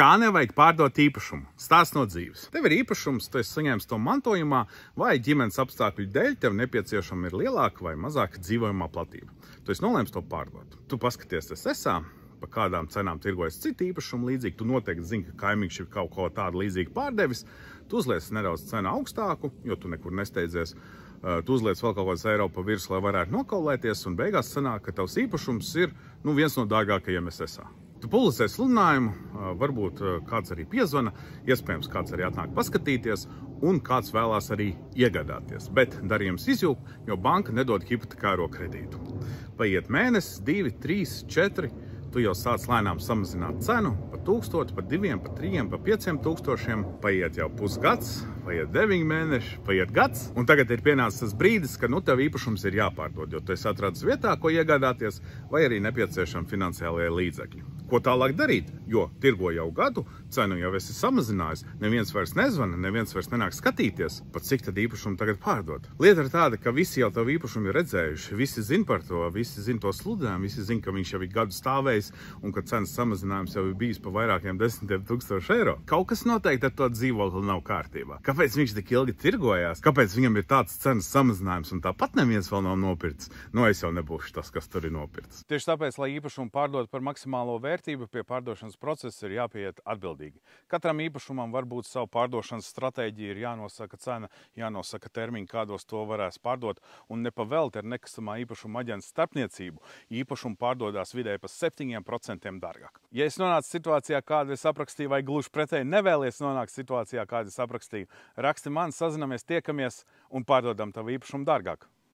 Kā nevajag pārdot īpašumu? Stāsts no dzīves. Tev ir īpašums, tu esi saņēmis to mantojumā, vai ģimenes apstākļu dēļ tev nepieciešama ir lielāka vai mazāka dzīvojamā platība. Tu esi nolēmis to pārdot. Tu paskaties SSA, pa kādām cenām tirgojas citi īpašumi līdzīgi. Tu noteikti zini, ka kaimiņš ir kaut ko tādu līdzīgu pārdevis. Tu uzliec nedaudz cenu augstāku, jo tu nekur nesteidzies. Tu uzliec vēl kaut kāds eiro pa virsmu, lai varētu nokaulēties, un beigās sanāk, ka tavs īpašums ir viens no dārgākajiem SSA. Tu publicē sludinājumu, varbūt kāds arī piezvana, iespējams kāds arī atnāk paskatīties, un kāds vēlās arī iegādāties. Bet darījums izjūg, jo banka nedod hipotekāro kredītu. Paiet mēnesis, 2, 3, 4, tu jau sāc lēnām samazināt cenu pa 1000, pa 2, pa 3, pa 5000, paiet jau pusgads, paiet 9 mēneši, paiet gads, un tagad ir pienācis tas brīdis, ka tev īpašums ir jāpārdod, jo tu esi atradis vietā, ko iegādāties, vai arī nepieciešami finansiālie līdzekļi. Ko tālāk darīt? Jo tirgo jau gadu, cenu jau esi samazinājis, neviens vairs nezvana, neviens vairs nenāk skatīties, pat cik tad īpašumu tagad pārdot. Lieta ir tāda, ka visi jau tavu īpašumu ir redzējuši, visi zin par to, visi zin to sludinājumu, visi zin, ka viņš jau ir gadu stāvējis un ka cenas samazinājums jau ir bijis pa vairākiem 10 000 eiro. Kaut kas noteikti ar to dzīvokli nav kārtībā. Kāpēc viņš tik ilgi tirgojās? Kāpēc viņam ir tāds cenas samazinājums un tāpat neviens vēl nav nopircis? Es jau nebūšu tas, kas tur ir nopircis. Tieši tāpēc, lai īpašumu pārdot par maksimālo vērtību, pie pārdošanas procesa ir jāpieiet atbildīgi. Katram īpašumam var būt savu pārdošanas stratēģiju, ir jānosaka cena, jānosaka termiņi, kādos to varēs pārdot, un nepavēlti ar nekustamā īpašuma aģenta starpniecību īpašumu pārdodās vidēji pa 7% dārgāk. Ja es nonācu situācijā, kādu es aprakstīju, vai gluži pretēji nevēlies nonākt situācijā, kādu es aprakstīju, raksti man, sazinamies, tiekamies un pārdodam tavu īpašumu dārgāk.